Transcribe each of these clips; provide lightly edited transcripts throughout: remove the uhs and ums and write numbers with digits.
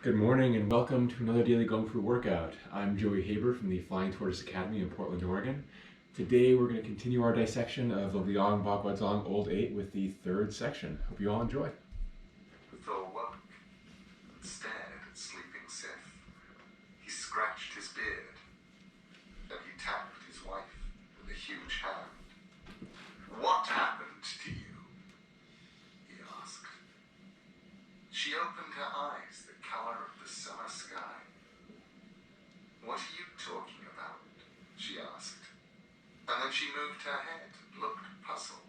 Good morning and welcome to another daily Gung Fu workout. I'm Joey Haber from the Flying Tortoise Academy in Portland, Oregon. Today we're going to continue our dissection of the Liang Bagua Old 8 with the third section. Hope you all enjoy. Thor woke and stared at sleeping Sif. He scratched his beard. Then he tapped his wife with a huge hand. "What happened to you?" he asked. She opened her eyes the color of the summer sky. "What are you talking about?" she asked. And then she moved her head and looked puzzled.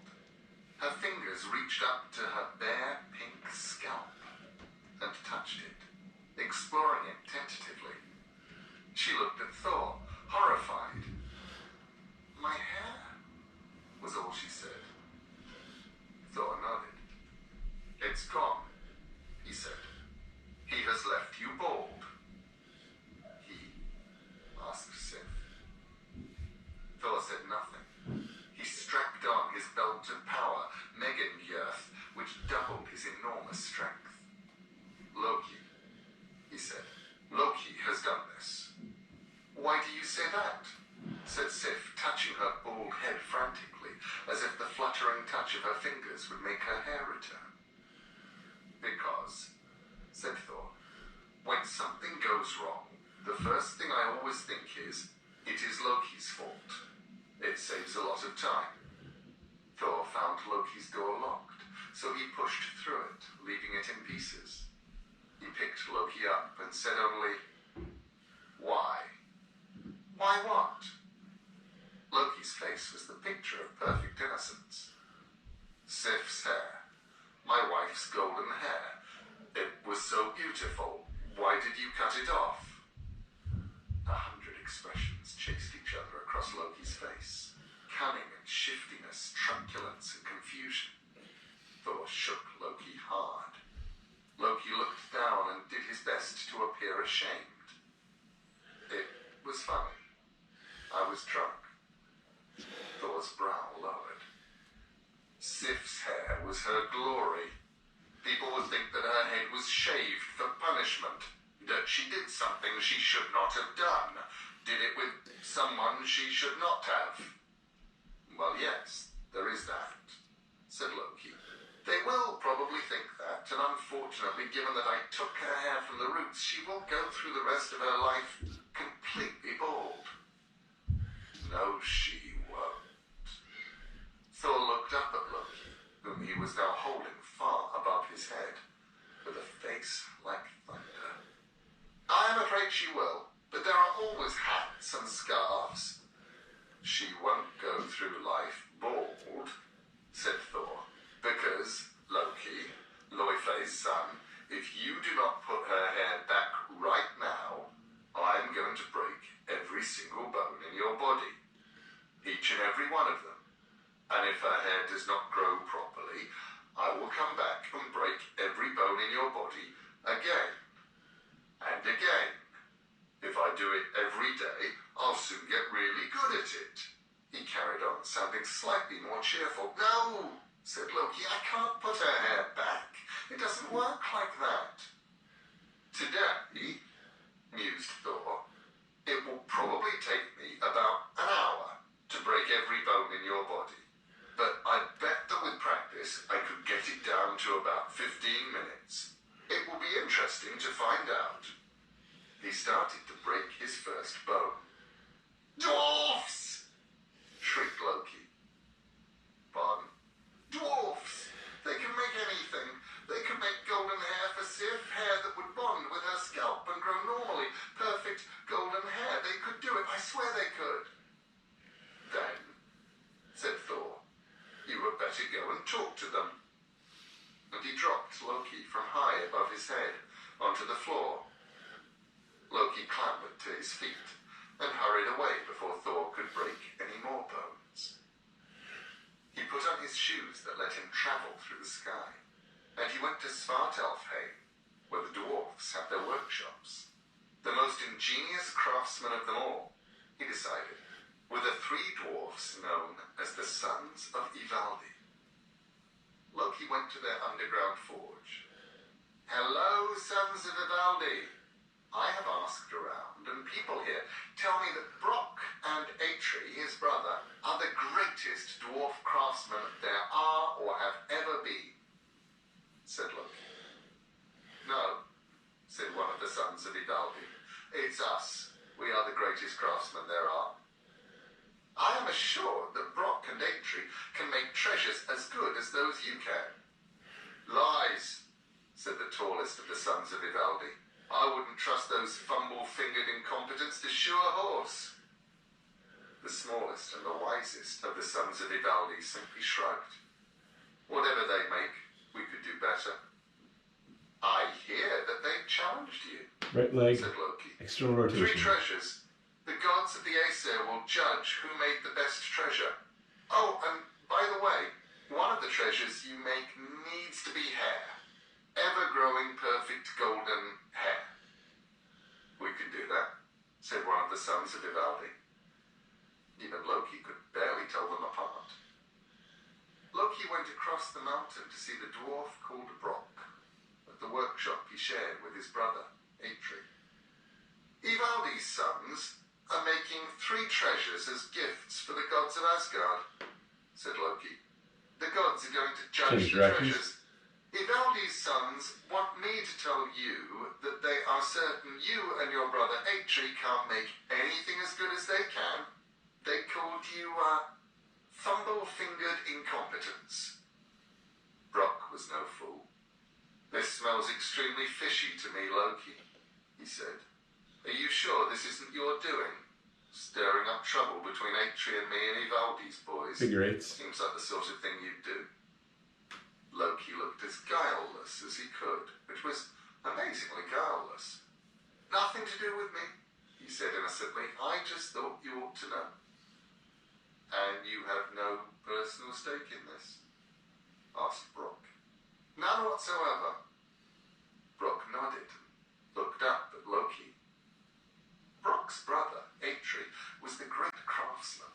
Her fingers reached up to her bare pink scalp and touched it, exploring it tentatively. She looked at Thor, horrified. "My hair," was all she said. Thor nodded. "It's gone," he said. "He has left you bald." He asked Sif. Thor said nothing. He strapped on his belt of power, Megangirth, which doubled his enormous strength. "Loki," he said. "Loki has done this." "Why do you say that?" said Sif, touching her bald head frantically, as if the fluttering touch of her fingers would make her hair return. "Because," said Thor, "when something goes wrong, the first thing I always think is, it is Loki's fault. It saves a lot of time." Thor found Loki's door locked, so he pushed through it, leaving it in pieces. He picked Loki up and said only, "Why?" "Why what?" Loki's face was the picture of perfect innocence. "Sif's hair. My wife's golden hair. It was so beautiful. Why did you cut it off?" 100 expressions chased each other across Loki's face. Cunning and shiftiness, truculence and confusion. Thor shook Loki hard. Loki looked down and did his best to appear ashamed. "It was funny. I was drunk." Thor's brow lowered. Sif's hair was her glory. People would think that her head was shaved for punishment, that she did something she should not have done, did it with someone she should not have. "Well, yes, there is that," said Loki. "They will probably think that, and unfortunately, given that I took her hair from the roots, she will go through the rest of her life completely bald." "No, she won't." Thor looked up at Loki, whom he was now holding far above his head, with a face like thunder. "I am afraid she will, but there are always hats and scarves." "She won't go through life bald," said Thor, "because, Loki, Loifei's son, if you do not put her hair back right now, I am going to break every single bone in your body. Each and every one of them. And if her hair does not grow properly, I will come back and break every bone in your body again. And again. If I do it every day, I'll soon get really good at it." He carried on, sounding slightly more cheerful. "No," said Loki, "I can't put her hair back. It doesn't work like that." "Today," mused Thor, "it will probably take me about an hour to break every bone in your body. But I bet that with practice, I could get it down to about 15 minutes. It will be interesting to find out." He started to break his first bone. "Dwarfs!" shrieked Loki. "Pardon?" "Dwarfs! They can make anything. They could make golden hair for Sif, hair that would bond with her scalp and grow normally. Perfect golden hair. They could do it. I swear they could." "Then," said Thor, "you had better go and talk to them." And he dropped Loki from high above his head onto the floor. Loki clambered to his feet and hurried away before Thor could break any more bones. He put on his shoes that let him travel through the sky, and he went to Svartalfheim, where the dwarfs have their workshops. The most ingenious craftsmen of them all, he decided, were the 3 dwarfs known as the Sons of Ivaldi. Loki went to their underground forge. Hello, sons of Vivaldi. I have asked around, and people here tell me that Brock and Atri, his brother, are the greatest dwarf craftsmen there are or have ever been, said Loki. No, said one of the sons of Vivaldi. It's us. We are the greatest craftsmen there are. I am assured that Brock and Atri can make treasures as good as those you can. Lies, said the tallest of the sons of Vivaldi. I wouldn't trust those fumble-fingered incompetents to shoe a horse. The smallest and the wisest of the sons of Vivaldi simply shrugged. Whatever they make, we could do better. I hear that they've challenged you, Right leg, said Loki. external 3 rotation. treasures. The gods of the Aesir will judge who made the best treasure. Oh, and by the way, one of the treasures you make needs to be hair. Ever-growing, perfect golden hair. We can do that, said one of the sons of Vivaldi. Even Loki could barely tell them apart. Loki went across the mountain to see the dwarf called Brock at the workshop he shared with his brother, Atri. Vivaldi's sons are making 3 treasures as gifts for the gods of Asgard, said Loki. The gods are going to judge the treasures. Vivaldi's sons want me to tell you that they are certain you and your brother Atri can't make anything as good as they can. They called you, fumble-fingered incompetents. Brock was no fool. This smells extremely fishy to me, Loki, he said. Are you sure this isn't your doing? Stirring up trouble between Atri and me and Vivaldi's boys. Figure eights. Seems like the sort of thing you'd do. Loki looked as guileless as he could, which was amazingly guileless. Nothing to do with me, he said innocently. I just thought you ought to know. And you have no personal stake in this? Asked Brock. None whatsoever. Brock nodded and looked up at Loki. Brock's brother, Atri, was the great craftsman,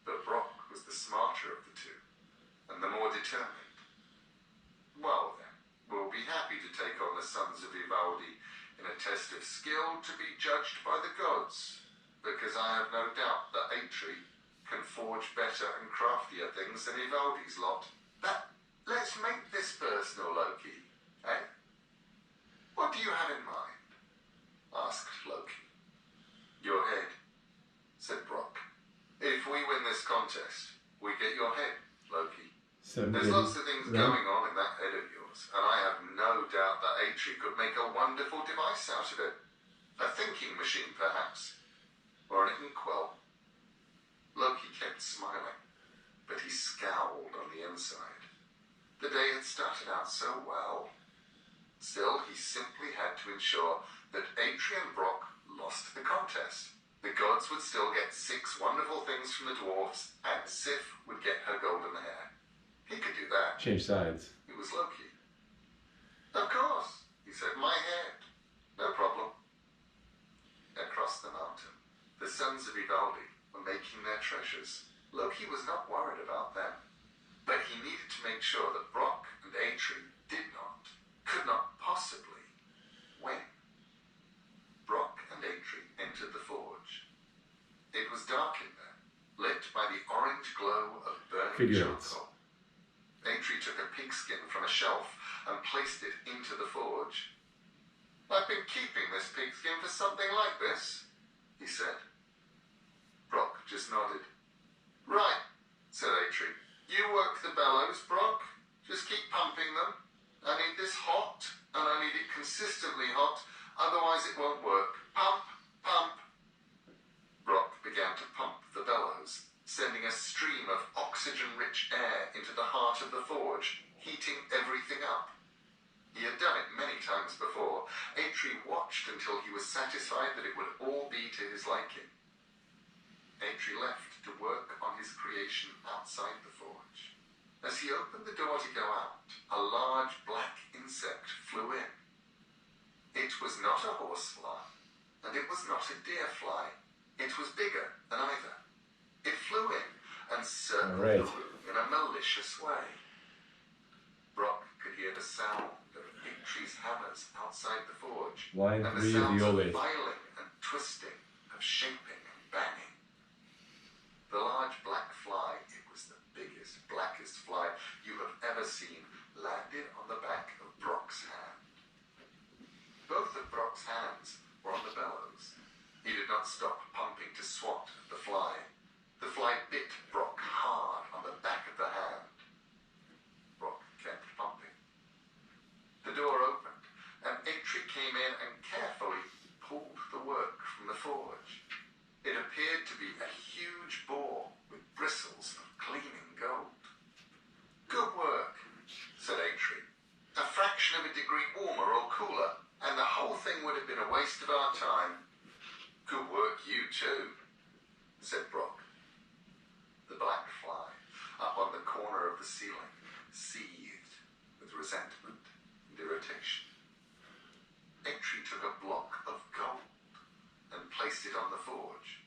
but Brock was the smarter of the two, and the more determined. Well then, we'll be happy to take on the sons of Vivaldi in a test of skill to be judged by the gods, because I have no doubt that Atri can forge better and craftier things than Vivaldi's lot. But let's make this personal, Loki, eh? What do you have in mind? Asked Loki. Your head, said Brock. If we win this contest, we get your head, Loki. There's lots of things going on in that head of yours, and I have no doubt that Atri could make a wonderful device out of it. A thinking machine, perhaps. Or an inkwell. Loki kept smiling, but he scowled on the inside. The day had started out so well. Still, he simply had to ensure that Atri and Brock lost the contest. The gods would still get 6 wonderful things from the dwarfs, and Sif would get her golden hair. He could do that. Change sides. It was Loki. Of course, he said, my head. No problem. Across the mountain, the sons of Vivaldi were making their treasures. Loki was not worried about them, but he needed to make sure that Brock and Atri could not possibly win. Brock and Atri entered the forge. It was dark in there, lit by the orange glow of burning charcoal. Atri took a pigskin from a shelf and placed it into the forge. I've been keeping this pigskin for something like this, he said. Brock just nodded. Right, said Atri. You work the bellows, Brock. Just keep pumping them. I need this hot, and I need it consistently hot, otherwise it won't work. Pump, pump. Brock began to pump the bellows, sending a stream of oxygen-rich air into the heart of the forge, heating everything up. He had done it many times before. Atri watched until he was satisfied that it would all be to his liking. Atri left to work on his creation outside the forge. As he opened the door to go out, a large black insect flew in. It was not a horsefly, and it was not a deer fly. It was bigger than either. It flew in and circled the room in a malicious way. Brock could hear the sound of Aitre's hammers outside the forge, Line and the 3 of sounds the of old 8. filing and twisting, of shaping and banging. The large black fly, it was the biggest, blackest fly you have ever seen, landed on the back of Brock's hand. Both of Brock's hands were on the bellows. He did not stop pumping to swat at the fly. The fly bit Brock hard on the back of the hand. Brock kept pumping. The door opened, and Aitre came in and carefully pulled the work from the forge. It appeared to be a huge bore with bristles of gleaming gold. "Good work," said Aitre. "A fraction of a degree warmer or cooler, and the whole thing would have been a waste of our time." "Good work, you too," said Brock. The black fly, up on the corner of the ceiling, seethed with resentment and irritation. Aitre took a block of gold and placed it on the forge.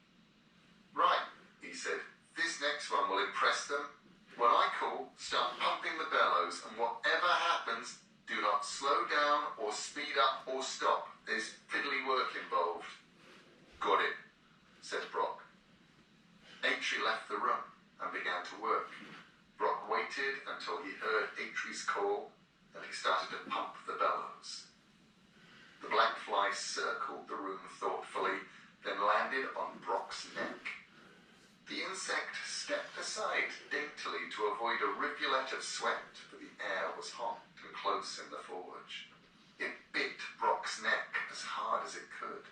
"Right," he said, "this next one will impress them. When I call, start pumping the bellows, and whatever happens, do not slow down or speed up or stop. There's fiddly work involved." "Got it," said Brock. Aitre left the room and began to work. Brock waited until he heard Aitre's call, and he started to pump the bellows. The black fly circled the room thoughtfully, then landed on Brock's neck. The insect stepped aside daintily to avoid a rivulet of sweat, for the air was hot and close in the forge. It bit Brock's neck as hard as it could.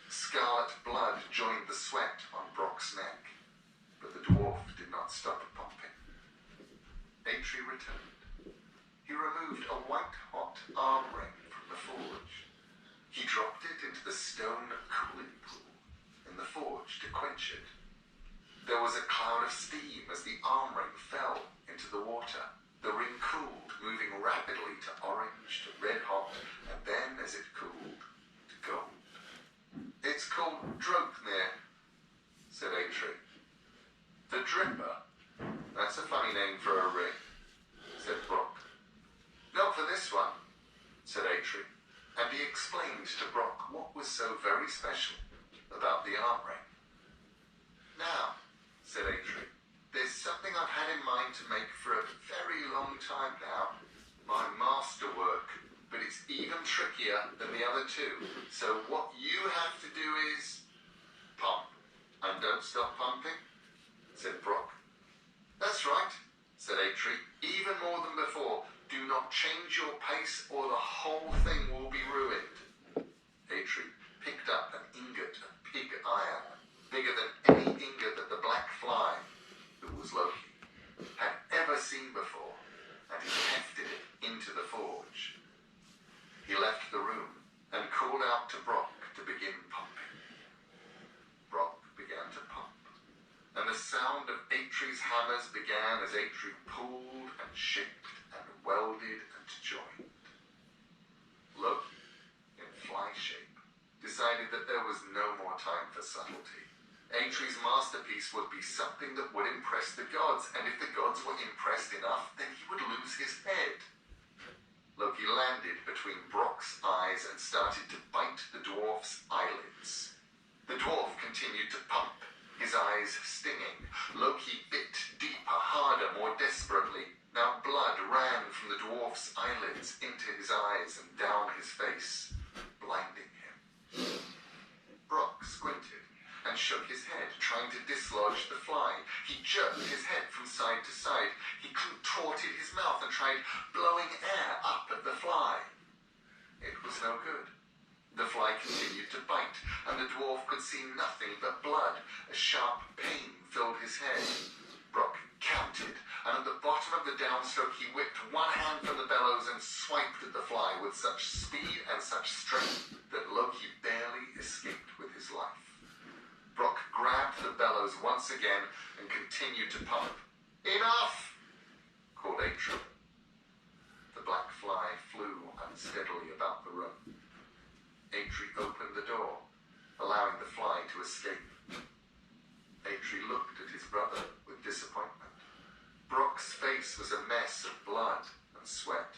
Scarlet blood joined the sweat on Brock's neck, but the dwarf did not stop pumping. Aitre returned. He removed a white-hot arm ring from the forge. He dropped it into the stone cooling pool in the forge to quench it. There was a cloud of steam as the arm ring fell into the water. The ring cooled, moving rapidly to orange, to red-hot, and then, as it cooled, to gold. "It's called Dropnir," said Aitre. "The Dripper? That's a funny name for a ring," said Brock. "Not for this one," said Aitre, and he explained to Brock what was so very special about the arm ring. "Now," said Aitre, "there's something I've had in mind to make for a very long time now. My masterwork, but it's even trickier than the other two. So what you have to do is pump, and don't stop pumping," said Brock. "That's right," said Aitre, "even more than before. Do not change your pace or the whole thing will be ruined." Aitre picked up an ingot of pig iron, bigger than any ingot that the black fly, who was Loki, had ever seen before, and he hefted it into the forge. He left the room and called out to Brock to begin pumping. Brock began to pump, and the sound of Aitre's hammers began as Aitre pulled and shaped and welded and joined. Loki, in fly shape, decided that there was no more time for subtlety. Aitre's masterpiece would be something that would impress the gods, and if the gods were impressed enough, then he would lose his head. Loki landed between Brock's eyes and started to bite the dwarf's eyelids. The dwarf continued to pump, his eyes stinging. Loki bit deeper, harder, more desperately. Now blood ran from the dwarf's eyelids into his eyes and down his face, blinding him. Brock squinted and shook his head, trying to dislodge the fly. He jerked his head from side to side. He contorted his mouth and tried blowing air up at the fly. It was no good. The fly continued to bite, and the dwarf could see nothing but blood. A sharp pain filled his head. Brock counted, and at the bottom of the downstroke he whipped one hand from the bellows and swiped at the fly with such speed and such strength that Loki barely escaped with his life. Brock grabbed the bellows once again and continued to pump. "Enough!" called Aitre. The black fly flew unsteadily about the room. Aitre opened the door, allowing the fly to escape. Aitre looked at his brother with disappointment. Brock's face was a mess of blood and sweat.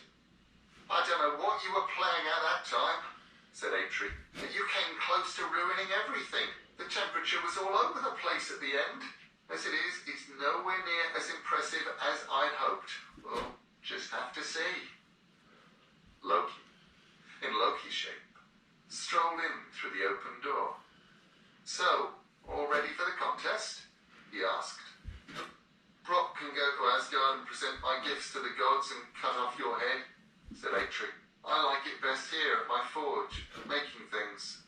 "I don't know what what you were playing at that time, said Atri. You came close to ruining everything. The temperature was all over the place at the end. As it is, it's nowhere near as impressive as I'd hoped. We'll just have to see. Loki, in Loki shape, strolled in through the open door. So, all ready for the contest? He asked. Brock can go to Asgard and present my gifts to the gods and cut off your head, said Atri. I like it best here at my forge, making things.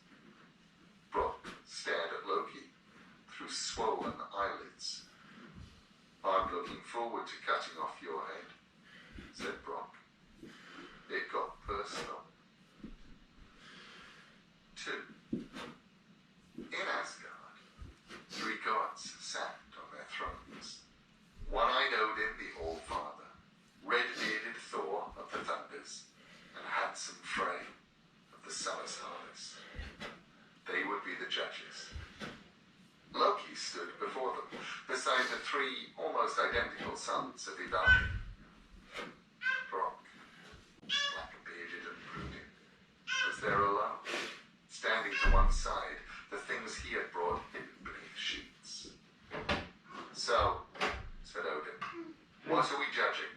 Brock stared at Loki through swollen eyelids. I'm looking forward to cutting off your head, said Brock. It got personal. 2. In Asgard, 3 gods sat on their thrones. One-eyed Odin, the All-Father, red-bearded Thor of the Thunders, and handsome Frey of the Summer's Harvest. They would be the judges. Loki stood before them, beside the 3 almost identical sons of Idalli. Brock, black-bearded and brooding, was there alone, standing to one side, the things he had brought hidden beneath sheets. So, said Odin, what are we judging?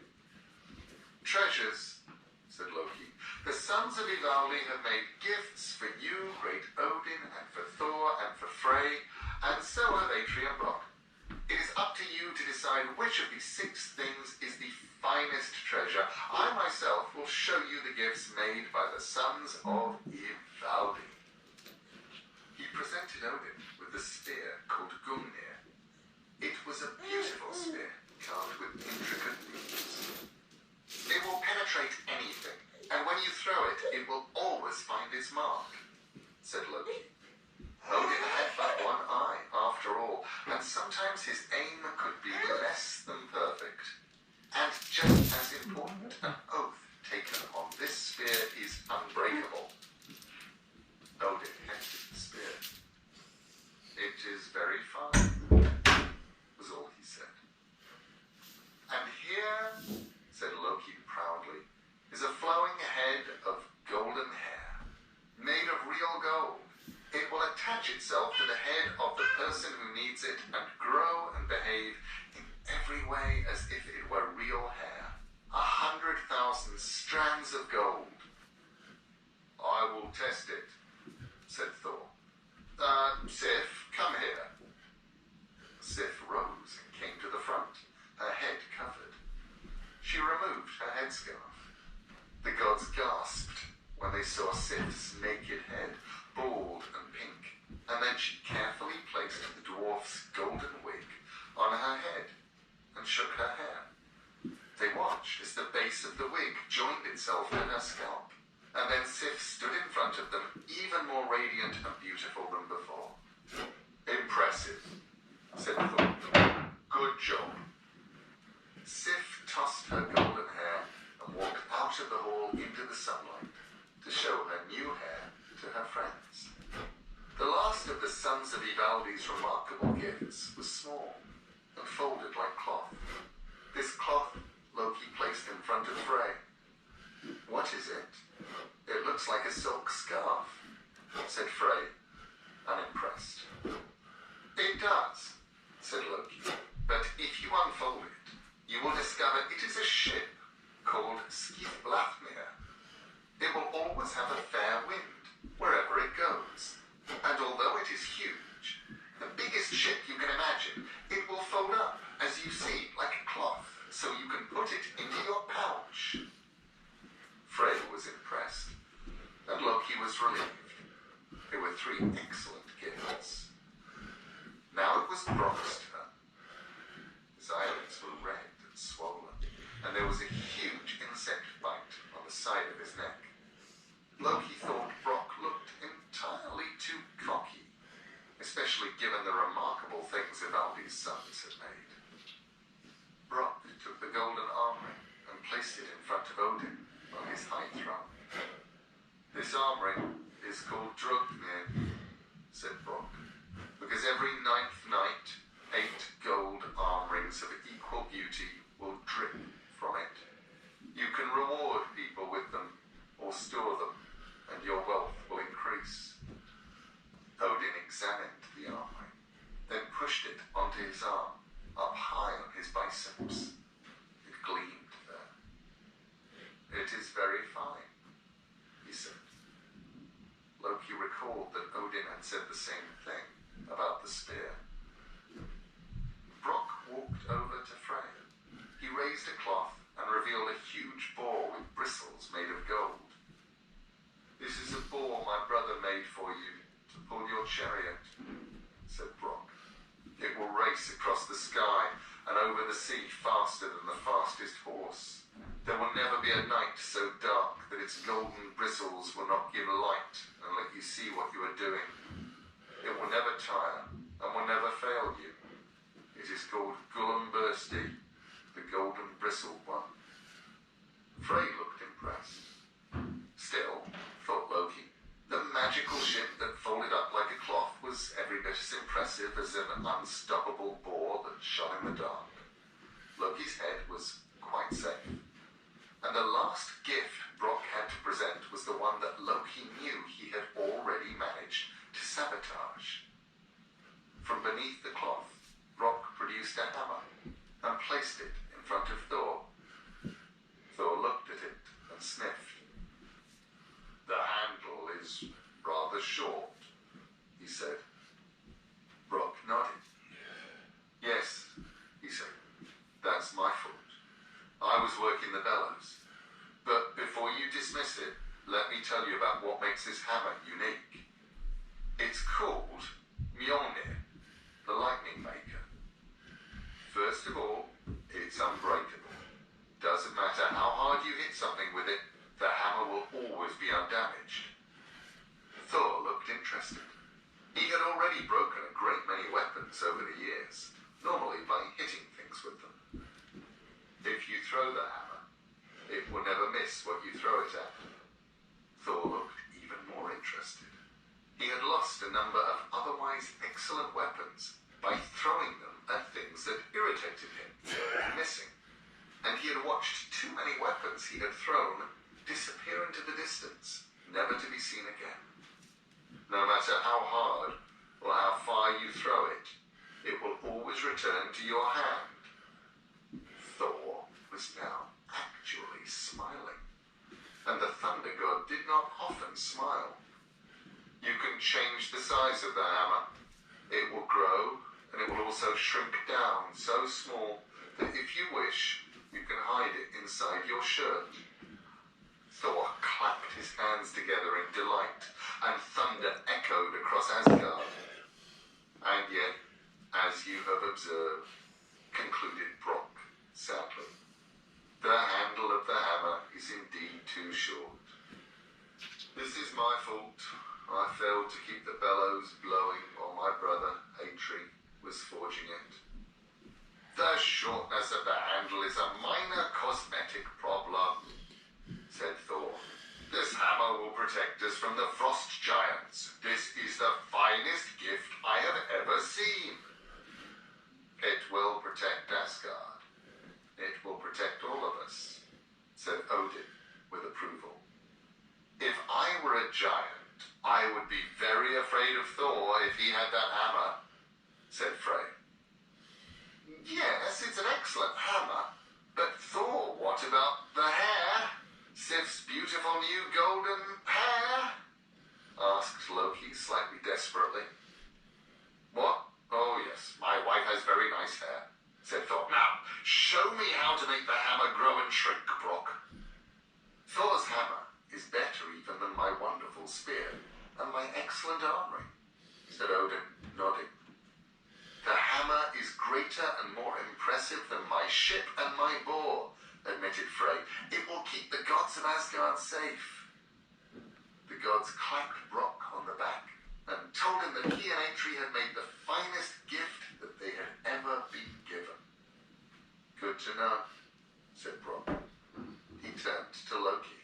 Treasures, said Loki. The sons of Ivaldi have made gifts for you, great Odin, and for Thor, and for Frey, and so have Atri and Brock. It is up to you to decide which of these 6 things is the finest treasure. I myself will show you the gifts made by the sons of Ivaldi. He presented Odin with the spear called Gungnir. It was a beautiful spear, carved with intricate runes. It will penetrate anything, and when you throw it, it will always find its mark, said Loki. Odin had but one eye, after all, and sometimes his aim could be less than perfect. And just as important, an oath taken on this spear is unbreakable. Odin hefted the spear. It is very fine, was all he said. And here, said Loki proudly, is a flowing head of golden hair, made of real gold. It will attach itself to the head of the person who needs it and grow and behave in every way as if it were real hair. 100,000 strands of gold. I will test it, said Thor. Sif, come here. Sif rose and came to the front, her head covered. She removed her headscarf. The gods gasped when they saw Sif's naked head, bald and pink, and then she carefully placed the dwarf's golden wig on her head and shook her hair. They watched as the base of the wig joined itself to her scalp, and then Sif stood in front of them, even more radiant and beautiful than before. Impressive, said Thor. Good job. Sif tossed her golden hair and walked out of the hall into the sunlight to show her new hair to her friends. The last of the sons of Ivaldi's remarkable gifts was small and folded like cloth. This cloth Loki placed in front of Frey. What is it? It looks like a silk scarf, said Frey, unimpressed. It does, said Loki, but if you unfold it, you will discover it is a ship called Skithblathmir. It will always have a fair wind wherever it goes, and although it is huge, the biggest ship you can imagine, it will fold up, as you see, like a cloth, so you can put it into your pouch. Frey was impressed, and Loki was relieved. There were 3 excellent gifts. Now it was Brock's turn. His eyelids were red and swollen, and there was a huge insect bite on the side of his neck. Loki thought Brock looked entirely too cocky, especially given the remarkable things Ivaldi's sons had made. Brock took the golden arm ring and said the same thing about the spear. Brock walked over to Frey. He raised a cloth and revealed a huge boar with bristles made of gold. "This is a boar my brother made for you to pull your chariot," said Brock. "It will race across the sky and over the sea faster than the fastest horse. There will never be a night so dark that its golden bristles will not give light and let you see what you are doing. It will never tire and will never fail you. It is called Gulumbursti, the golden bristled one." Frey looked impressed. Still, thought Loki, the magical ship that folded up like a cloth was every bit as impressive as an unstoppable boar that shot in the dark. Loki's head was quite safe. And the last gift Brock had to present was the one that Loki knew he had already managed to sabotage. From beneath the cloth, Brock produced a hammer and placed it in front of Thor. Thor looked at it and sniffed. "The handle is rather short," he said. Brock nodded. "Yes," he said, "that's my fault. I was working the bellows. But before you dismiss it, let me tell you about what makes this hammer unique. It's called Mjolnir, the lightning maker. First of all, it's unbreakable. Doesn't matter how hard you hit something with it, the hammer will always be undamaged." Thor looked interested. He had already broken a great many weapons over the years, normally by hitting things with them. "If you throw the hammer, it will never miss what you throw it at." Thor looked even more interested. He had lost a number of otherwise excellent weapons by throwing them at things that irritated him, missing. And he had watched too many weapons he had thrown disappear into the distance, never to be seen again. No matter how hard or how far you throw it, it will always return to your hand. Thor was now actually smiling, and the Thunder God did not often smile. "You can change the size of the hammer. It will grow, and it will also shrink down so small that if you wish, you can hide it inside your shirt." Thor clapped his hands together in delight, and thunder echoed across Asgard. "And yet, as you have observed," concluded Brock sadly, "the handle of the hammer is indeed too short. This is my fault. I failed to keep the bellows blowing while my brother, Atri, was forging it." "The shortness of the handle is a minor cosmetic problem," said Thor. "This hammer will protect us from the frost giants. This is the finest gift I have ever seen." "It will protect Asgard. It will protect all of us," said Odin with approval. "If I were a giant, I would be very afraid of Thor if he had that hammer," said Frey. "Yes, it's an excellent hammer. But Thor, what about the hair? Sif's beautiful new golden hair?" asked Loki slightly desperately. "What? Oh yes, my wife has very nice hair," said Thor. "Now, show me how to make the hammer grow and shrink, Brock." "Thor's hammer is better even than my wonderful spear and my excellent armory," said Odin, nodding. "The hammer is greater and more impressive than my ship and my boar," admitted Frey. "It will keep the gods of Asgard safe." The gods clapped Brock on the back and told him that he and Atri had made the finest gift that they had ever been given. "Good to know," said Brock. He turned to Loki.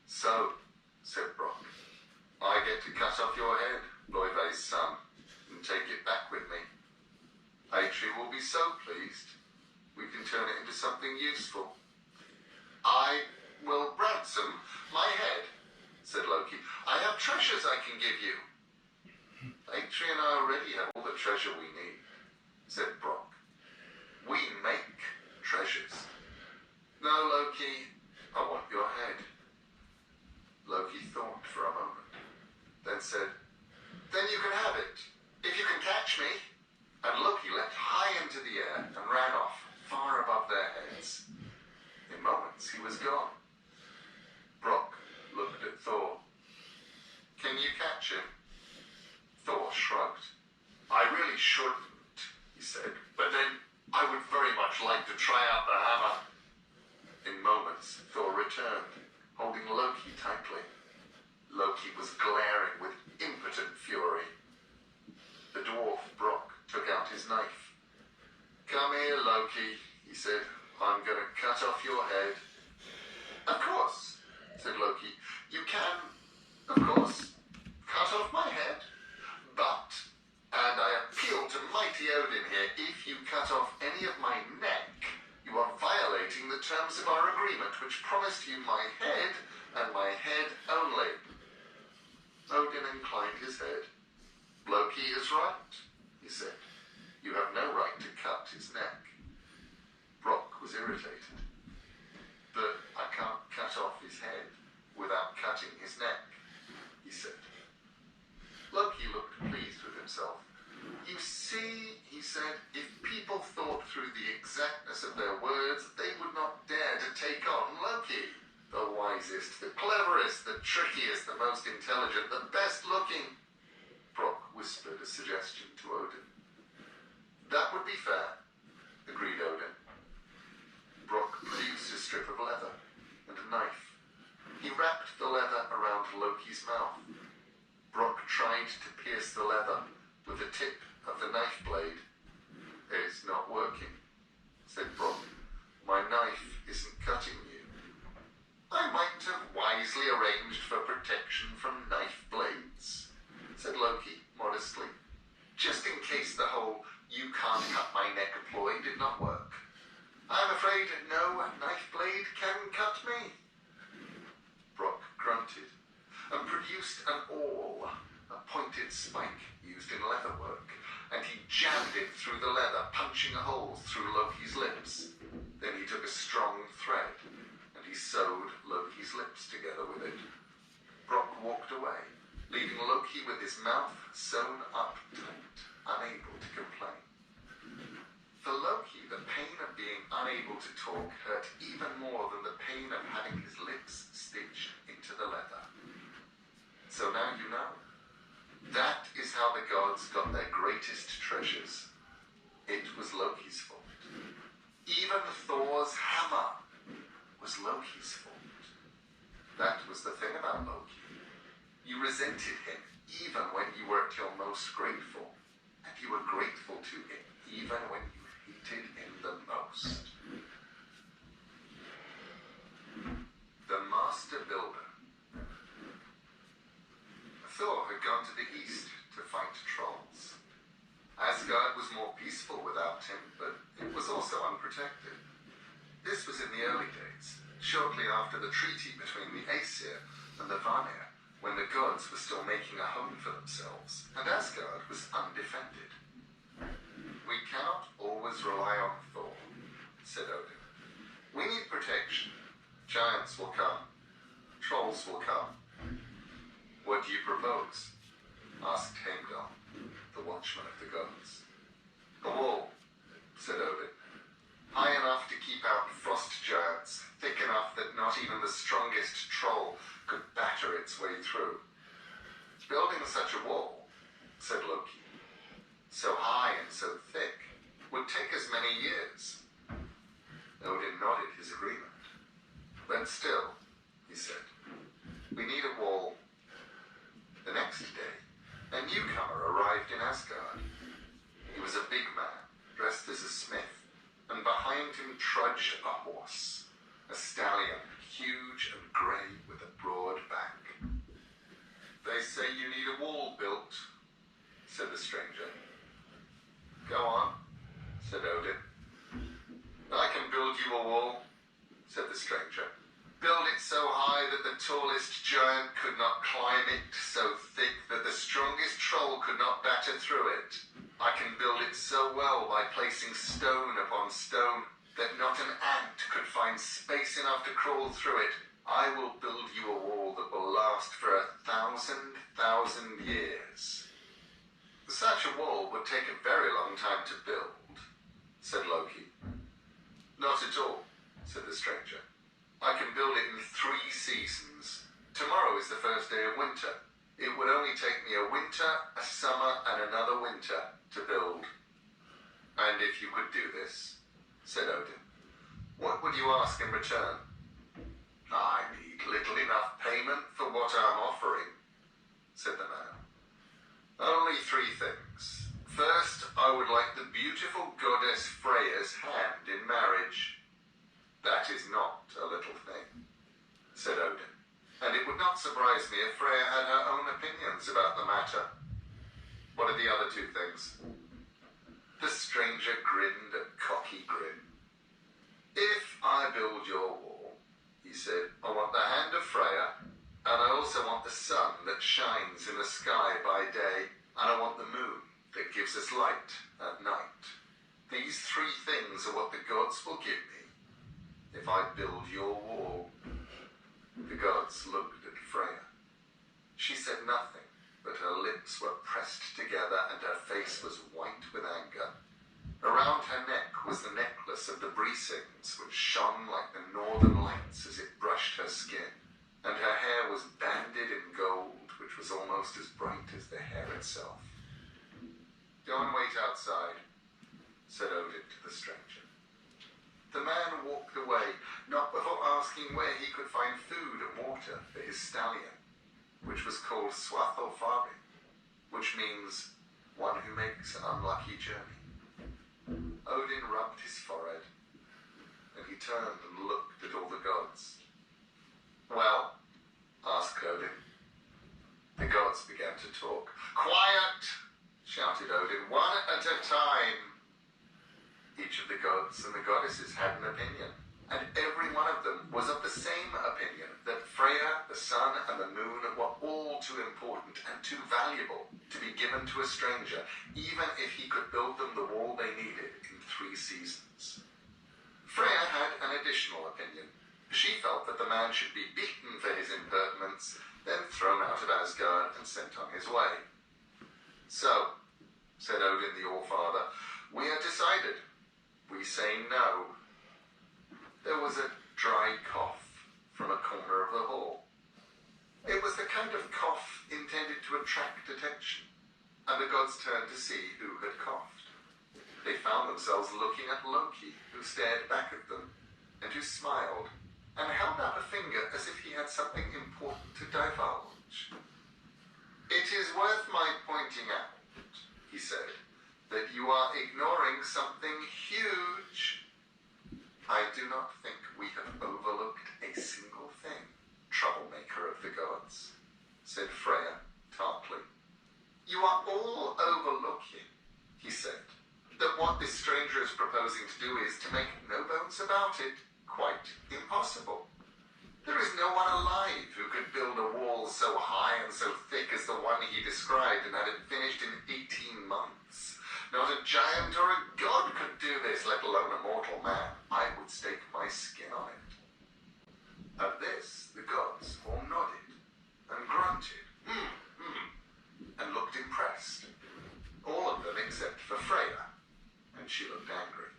"So," said Brock, "I get to cut off your head, Loive's son, and take it back with me. Atri will be so pleased. We can turn it into something useful." "I will ransom my head," said Loki. "I have treasures I can give you." "Atri and I already have all the treasure we need," said Brock. "We make treasures." "No, Loki, I want your head." Loki thought for a moment, then said, "Then then you can have it. If you can catch me. And Loki leapt high into the air and ran off, far above their heads. In moments, he was gone. Brock looked at Thor. Can you catch him? Thor shrugged. I really shouldn't, he said, but then I would very much like to try out the hammer. In moments, Thor returned, holding Loki tightly. Loki was glaring with impotent fury. The dwarf Brock took out his knife. Come here, Loki, he said. I'm going to cut off your head. Of course, said Loki. You can, of course, cut off my head. But, and I appeal to mighty Odin here, if you cut off any of my neck, you are violating the terms of our agreement, which promised you my head and my head only. Odin inclined his head. Loki is right, he said. You have no right to cut his neck. Brock was irritated. But I can't cut off his head without cutting his neck, he said. Loki looked pleased with himself. You see, he said, if people thought through the exactness of their words, they would not dare to take on Loki. The wisest, the cleverest, the trickiest, the most intelligent, the best looking. Brock whispered a suggestion to Odin. That would be fair, agreed Odin. Brock produced a strip of leather and a knife. He wrapped the leather around Loki's mouth. Brock tried to pierce the leather with the tip of the knife blade. It's not working, said Brock. My knife isn't cutting you. I might have wisely arranged for protection from knife blades, said Loki modestly, just in case the whole you can't cut my neck ploy did not work. I'm afraid no knife blade can cut me. Brock grunted and produced an awl, a pointed spike used in leatherwork, and he jammed it through the leather, punching a hole through Loki's lips. Then he took a strong thread and he sewed Loki's lips together with it. Brock walked away, leaving Loki with his mouth sewn up tight, unable to complain. For Loki, the pain of being unable to talk hurt even more than the pain of having his lips stitched into the leather. So now you know. That is how the gods got their greatest treasures. It was Loki's fault. Even Thor's hammer was Loki's fault. That was the thing about Loki. You resented him even when you were at your most grateful, and you were grateful to him even when you hated him the most. The Master Builder. Thor had gone to the east to fight trolls. Asgard was more peaceful without him, but it was also unprotected. This was in the early days, shortly after the treaty between the Aesir and the Vanir, when the gods were still making a home for themselves, and Asgard was undefended. We cannot always rely on Thor, said Odin. We need protection. Giants will come. Trolls will come. What do you propose? Asked Heimdall, the watchman of the gods. A wall, said Odin. High enough to keep out frost giants, thick enough that not even the strongest troll could batter its way through. Building such a wall, said Loki, so high and so thick, would take us many years. Odin nodded his agreement. But still, he said, we need a wall. The next day, a newcomer arrived in Asgard. He was a big man, dressed as a smith, and behind him trudged a horse, a stallion, huge and grey with a broad back. They say you need a wall built, said the stranger. Go on, said Odin. I can build you a wall, said the stranger. Build it so high that the tallest giant could not climb it, so thick that the strongest troll could not batter through it. I can build it so well by placing stone upon stone that not an ant could find space enough to crawl through it. I will build you a wall that will last for 1,000 years. Such a wall would take a very long time to build, said Loki. Not at all, said the stranger. I can build it in 3 seasons. Tomorrow is the first day of winter. It would only take me a winter, a summer, and another winter to build. And if you could do this, said Odin, what would you ask in return? I need little enough payment for what I'm offering, said the man. Only 3 things. First, I would like the beautiful goddess Freya's hand in marriage. That is not a little thing, said Odin, and it would not surprise me if Freya had her own opinions about the matter. What are the other 2 things? The stranger grinned a cocky grin. If I build your wall, he said, I want the hand of Freya, and I also want the sun that shines in the sky by day, and I want the moon that gives us light at night. These 3 things are what the gods will give me if I build your wall. The gods looked at Freya. She said nothing, but her lips were pressed together and her face was white with anger. Around her neck was the necklace of the Brisings, which shone like the northern lights as it brushed her skin, and her hair was banded in gold, which was almost as bright as the hair itself. Go and wait outside, said Odin to the stranger. The man walked away, not before asking where he could find food and water for his stallion, which was called Swathelfari, which means one who makes an unlucky journey. Odin rubbed his forehead, and he turned and looked at all the gods. Well, asked Odin. The gods began to talk. Quiet, shouted Odin, one at a time. Each of the gods and the goddesses had an opinion, and every one of them was of the same opinion, that Freya, the sun, and the moon were all too important and too valuable to be given to a stranger, even if he could build them the wall they needed in 3 seasons. Freya had an additional opinion. She felt that the man should be beaten for his impertinence, then thrown out of Asgard and sent on his way. So, said Odin the Allfather, we are decided. We say no. There was a dry cough from a corner of the hall. It was the kind of cough intended to attract attention, and the gods turned to see who had coughed. They found themselves looking at Loki, who stared back at them, and who smiled, and held up a finger as if he had something important to divulge. It is worth my pointing out, he said, that you are ignoring something huge. I do not think we have overlooked a single thing, troublemaker of the gods, said Freya tartly. You are all overlooking, he said, that what this stranger is proposing to do is, to make no bones about it, quite impossible. There is no one alive who could build a wall so high and so thick as the one he described and had it finished in 18 months. Not a giant or a god could do this, let alone a mortal man. I would stake my skin on it. At this, the gods all nodded and grunted, and looked impressed. All of them except for Freya, and she looked angry.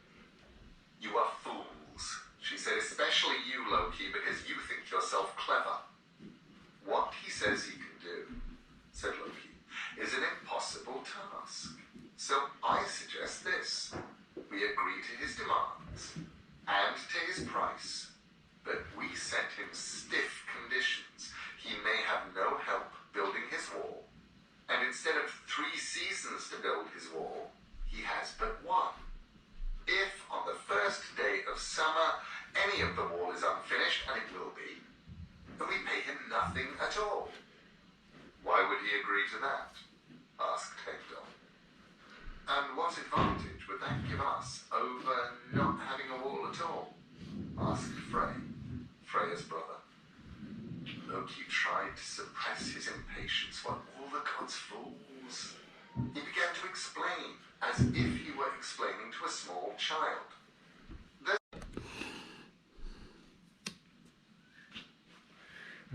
You are fools, she said, especially you, Loki, because you think yourself clever. What he says he can do, said Loki, is an impossible task. So I suggest this. We agree to his demands and to his price, but we set him stiff conditions. He may have no help building his wall, and instead of 3 seasons to build his wall, he has but 1. If on the first day of summer any of the wall is unfinished, and it will be, then we pay him nothing at all. Why would he agree to that? Asked Hector. And what advantage would that give us over not having a wall at all? Asked Frey, Freya's brother. Loki tried to suppress his impatience. What all the gods fools? He began to explain, as if he were explaining to a small child.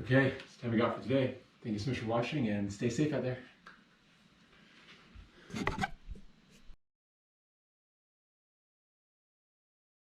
Okay, it's time we got for today. Thank you so much for watching, and stay safe out there. to